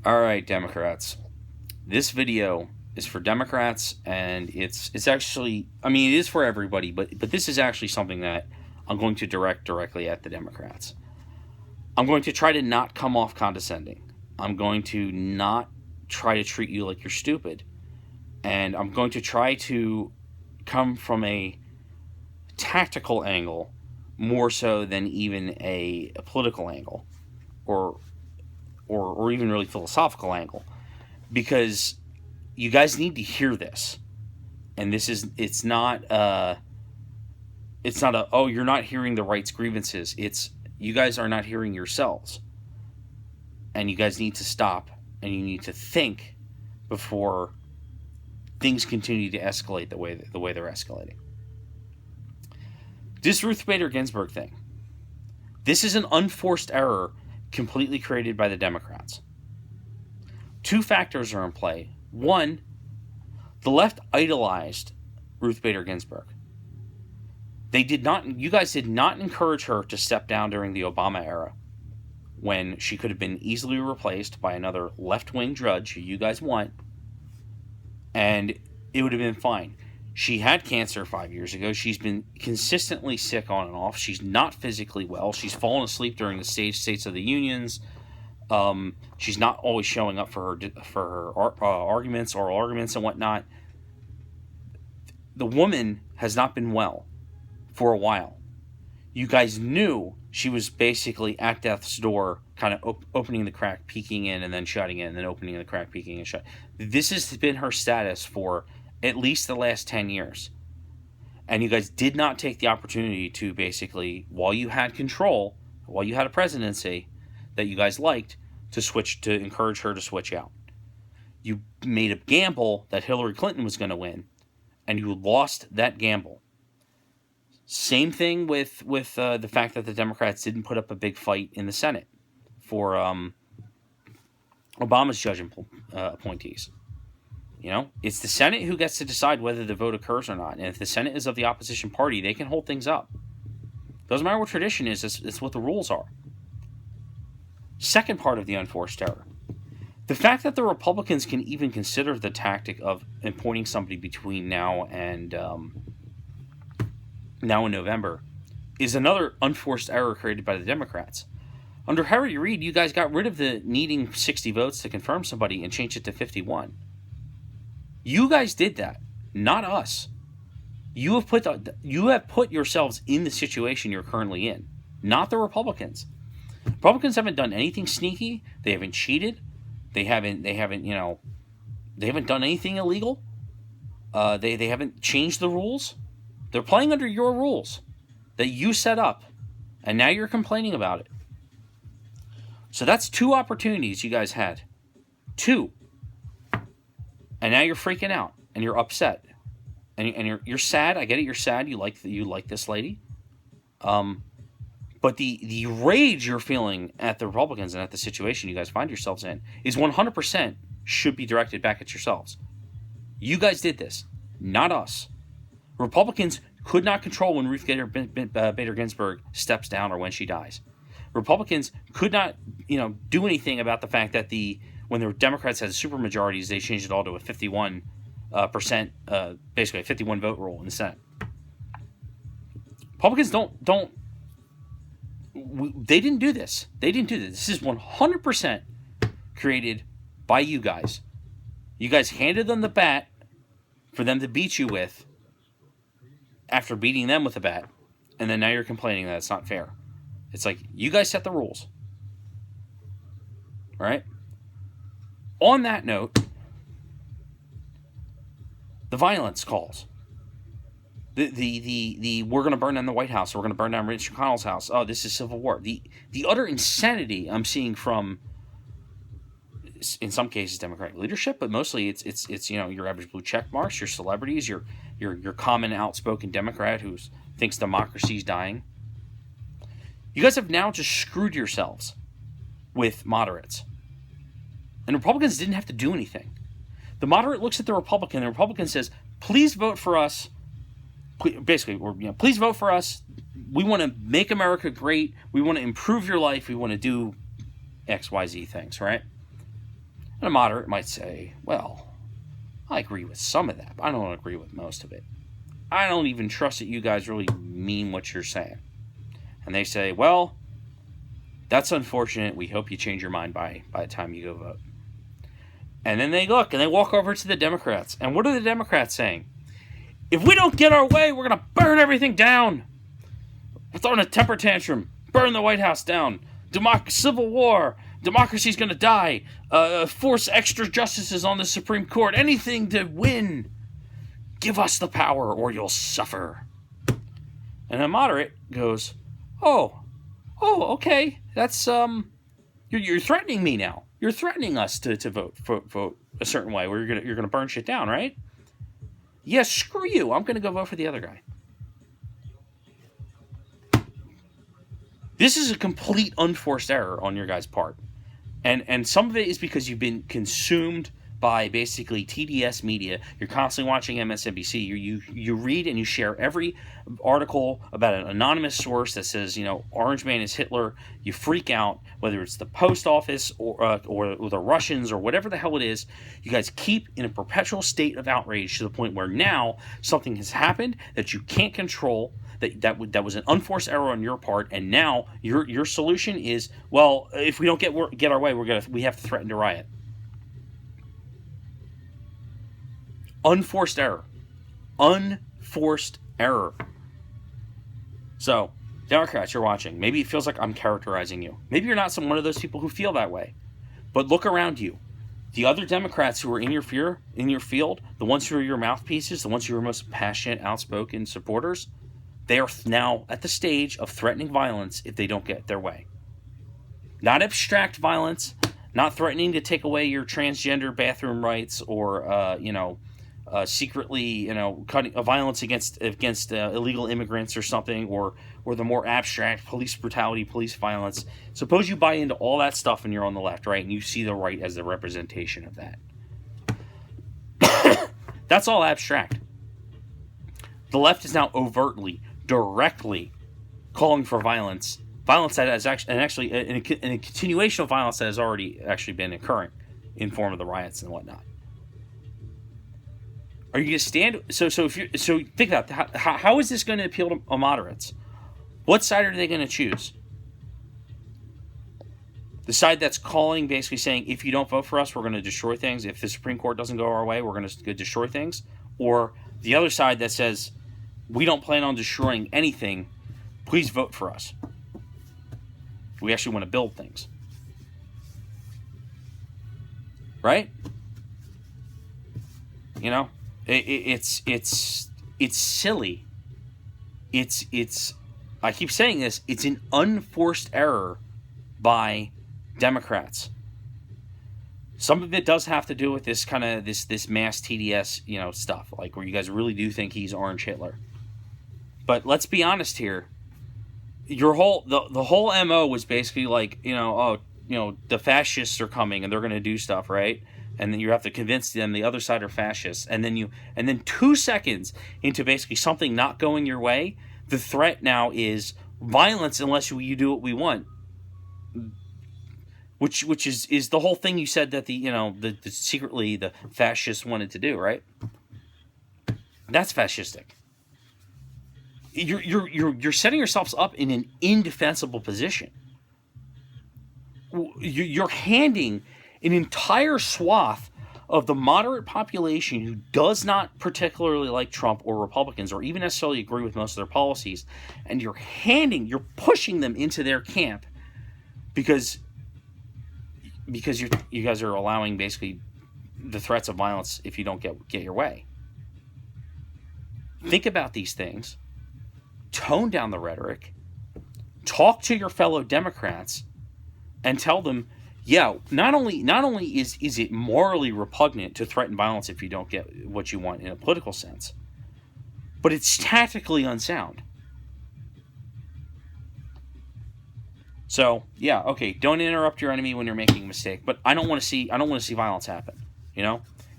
All right, Democrats. This video is for Democrats, and it's actually, I mean, it is for everybody, but this is actually something that I'm going to direct directly at the Democrats. I'm going to try to not come off condescending. I'm going to not try to treat you like you're stupid. And I'm going to try to come from a tactical angle more so than even a political angle or even really philosophical angle, because you guys need to hear this. And it's not a oh, you're not hearing the rights grievances. It's you guys are not hearing yourselves, and you guys need to stop and you need to think before things continue to escalate the way they're escalating. This Ruth Bader Ginsburg thing, this is an unforced error completely created by the Democrats. Two factors are in play. One, the left idolized Ruth Bader Ginsburg. You guys did not encourage her to step down during the Obama era, when she could have been easily replaced by another left-wing judge who you guys want, and it would have been fine. She had cancer 5 years ago. She's been consistently sick on and off. She's not physically well. She's fallen asleep during the States of the Unions. She's not always showing up for her arguments, oral arguments, and whatnot. The woman has not been well for a while. You guys knew she was basically at death's door, kind of opening the crack, peeking in, and then shutting in, and then opening the crack, peeking and shut. This has been her status for at least the last 10 years. And you guys did not take the opportunity to basically, while you had control, while you had a presidency that you guys liked, to encourage her to switch out. You made a gamble that Hillary Clinton was going to win, and you lost that gamble. Same thing with the fact that the Democrats didn't put up a big fight in the Senate for Obama's judge appointees. You know, it's the Senate who gets to decide whether the vote occurs or not. And if the Senate is of the opposition party, they can hold things up. Doesn't matter what tradition is, it's what the rules are. Second part of the unforced error. The fact that the Republicans can even consider the tactic of appointing somebody between now and November is another unforced error created by the Democrats. Under Harry Reid, you guys got rid of the needing 60 votes to confirm somebody and changed it to 51. You guys did that, not us. You have put yourselves in the situation you're currently in, not the Republicans. Republicans haven't done anything sneaky. They haven't cheated. They haven't done anything illegal. They haven't changed the rules. They're playing under your rules that you set up, and now you're complaining about it. So that's two opportunities you guys had. Two. And now you're freaking out and you're upset, and you're sad. I get it. You're sad. You like this lady, but the rage you're feeling at the Republicans and at the situation you guys find yourselves in is 100% should be directed back at yourselves. You guys did this, not us. Republicans could not control when Ruth Bader Ginsburg steps down or when she dies. Republicans could not, do anything about the fact that when the Democrats had supermajorities, they changed it all to a 51%, basically a 51 vote rule in the Senate. Republicans they didn't do this. This is 100% created by you guys. You guys handed them the bat for them to beat you with after beating them with a bat, and then now you're complaining that it's not fair. It's like, you guys set the rules. All right? On that note, the violence calls. The we're going to burn down the White House, or we're going to burn down Mitch McConnell's house. Oh, this is civil war. The utter insanity I'm seeing from, in some cases, Democratic leadership, but mostly it's your average blue check marks, your celebrities, your common outspoken Democrat who thinks democracy's dying. You guys have now just screwed yourselves with moderates. And Republicans didn't have to do anything. The moderate looks at the Republican, and the Republican says, please vote for us. Basically, please vote for us. We want to make America great. We want to improve your life. We want to do X, Y, Z things, right? And a moderate might say, well, I agree with some of that, but I don't agree with most of it. I don't even trust that you guys really mean what you're saying. And they say, well, that's unfortunate. We hope you change your mind by the time you go vote. And then they look and they walk over to the Democrats. And what are the Democrats saying? If we don't get our way, we're going to burn everything down. We're throwing a temper tantrum. Burn the White House down. Civil war. Democracy's going to die. Force extra justices on the Supreme Court. Anything to win. Give us the power or you'll suffer. And a moderate goes, oh, okay. That's, you're threatening me now. You're threatening us to vote a certain way where you're gonna burn shit down, right? Yeah, screw you. I'm gonna go vote for the other guy. This is a complete unforced error on your guys' part. And some of it is because you've been consumed by basically TDS media. You're constantly watching MSNBC. You read and you share every article about an anonymous source that says, Orange Man is Hitler. You freak out, whether it's the post office or the Russians or whatever the hell it is. You guys keep in a perpetual state of outrage to the point where now something has happened that you can't control. That was an unforced error on your part, and now your solution is, well, if we don't get our way, we have to threaten to riot. Unforced error. Unforced error. So, Democrats, you're watching. Maybe it feels like I'm characterizing you. Maybe you're not one of those people who feel that way. But look around you. The other Democrats who are in your field, the ones who are your mouthpieces, the ones who are most passionate, outspoken supporters, they are now at the stage of threatening violence if they don't get their way. Not abstract violence, not threatening to take away your transgender bathroom rights or, secretly, cutting violence against illegal immigrants or something, or the more abstract police brutality, police violence. Suppose you buy into all that stuff and you're on the left, right, and you see the right as the representation of that. That's all abstract. The left is now overtly, directly calling for violence that has actually a continuation of violence that has already actually been occurring in form of the riots and whatnot. Are you going to stand? So think about that. How is this going to appeal to moderates? What side are they going to choose? The side that's calling, basically saying, if you don't vote for us, we're going to destroy things. If the Supreme Court doesn't go our way, we're going to destroy things. Or the other side that says, we don't plan on destroying anything. Please vote for us. We actually want to build things. Right? It's silly. It's I keep saying this, it's an unforced error by Democrats. Some of it does have to do with this kind of this mass TDS, stuff, like where you guys really do think he's Orange Hitler. But let's be honest here. Your the whole MO was basically like, the fascists are coming and they're going to do stuff, right? And then you have to convince them the other side are fascists. And then 2 seconds into basically something not going your way, the threat now is violence unless you do what we want. Which is the whole thing you said that the secretly the fascists wanted to do, right? That's fascistic. You're setting yourselves up in an indefensible position. You're handing an entire swath of the moderate population who does not particularly like Trump or Republicans or even necessarily agree with most of their policies, and you're pushing them into their camp because you guys are allowing basically the threats of violence if you don't get your way. Think about these things. Tone down the rhetoric. Talk to your fellow Democrats and tell them, yeah, not only is it morally repugnant to threaten violence if you don't get what you want in a political sense, but it's tactically unsound. So, yeah, okay, don't interrupt your enemy when you're making a mistake, but I don't want to see violence happen,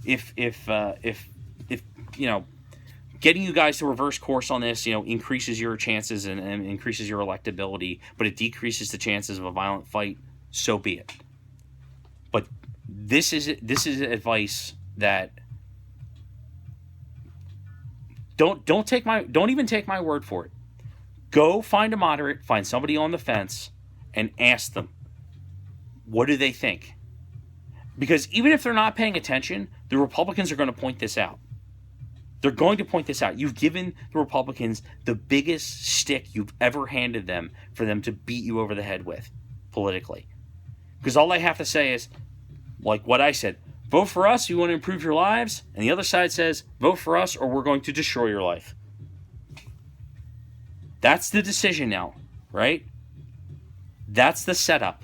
If getting you guys to reverse course on this, increases your chances and increases your electability, but it decreases the chances of a violent fight, so be it. But This is advice that don't even take my word for it. Go find a moderate, find somebody on the fence, and ask them, what do they think? Because even if they're not paying attention, the Republicans are going to point this out. They're going to point this out. You've given the Republicans the biggest stick you've ever handed them for them to beat you over the head with politically. Because all they have to say is, like what I said, vote for us, you want to improve your lives. And the other side says, vote for us or we're going to destroy your life. That's the decision now, right? That's the setup.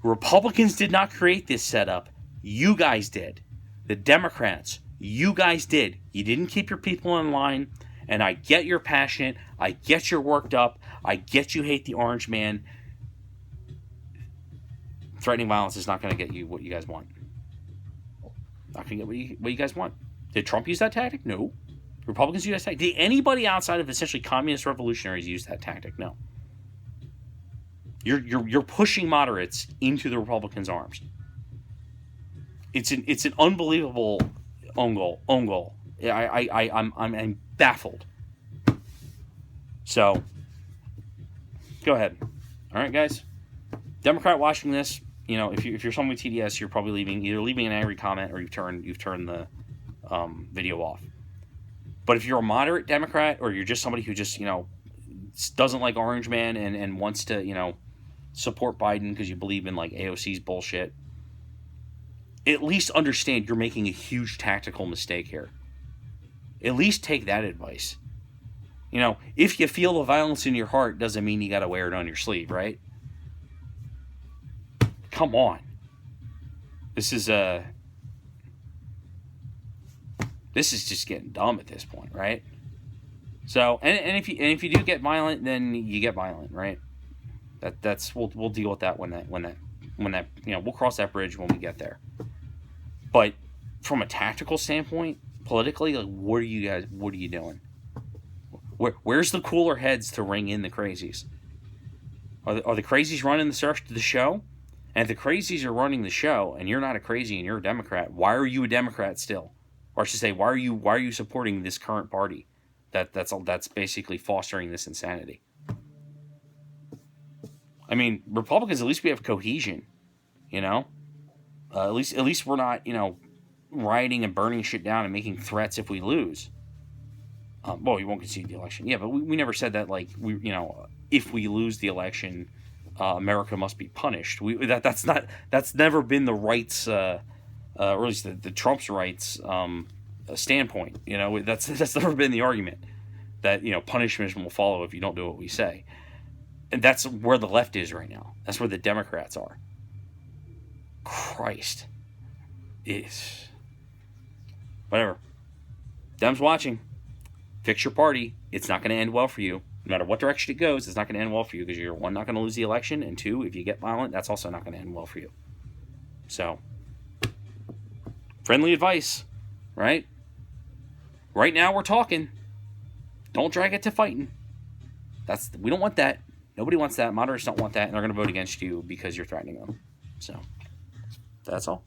Republicans did not create this setup. You guys did. The Democrats, you guys did. You didn't keep your people in line. And I get you're passionate. I get you're worked up. I get you hate the orange man. Threatening violence is not going to get you what you guys want. Not going to get what you guys want. Did Trump use that tactic? No. Republicans use that tactic. Did anybody outside of essentially communist revolutionaries use that tactic? No. You're pushing moderates into the Republicans' arms. It's an unbelievable own goal. I'm baffled. So go ahead. All right, guys. Democrat watching this, if you're someone with TDS, you're probably either leaving an angry comment or you've turned the video off. But if you're a moderate Democrat or you're just somebody who just doesn't like Orange Man and wants to support Biden because you believe in like AOC's bullshit, at least understand you're making a huge tactical mistake here. At least take that advice. If you feel the violence in your heart, doesn't mean you got to wear it on your sleeve, right? Come on. This is just getting dumb at this point, right? So, and if you do get violent, then you get violent, right? That's we'll deal with that when that we'll cross that bridge when we get there. But from a tactical standpoint, politically, like, what are you doing? Where's the cooler heads to ring in the crazies? Are the crazies running the show? And if the crazies are running the show and you're not a crazy and you're a Democrat, why are you a Democrat still? Or I should say, why are you supporting this current party that's basically fostering this insanity? I mean, Republicans, at least we have cohesion, At least we're not, rioting and burning shit down and making threats if we lose. Well, you won't concede the election. Yeah, but we never said that, like, if we lose the election, America must be punished. That's never been the rights, or at least the Trump's rights standpoint. That's never been the argument that punishment will follow if you don't do what we say. And that's where the left is right now. That's where the Democrats are. Christ. It's whatever. Dems watching. Fix your party. It's not going to end well for you. No matter what direction it goes, it's not going to end well for you because you're, one, not going to lose the election, and two, if you get violent, that's also not going to end well for you. So, friendly advice, right? Right now we're talking. Don't drag it to fighting. We don't want that. Nobody wants that. Moderates don't want that, and they're going to vote against you because you're threatening them. So, that's all.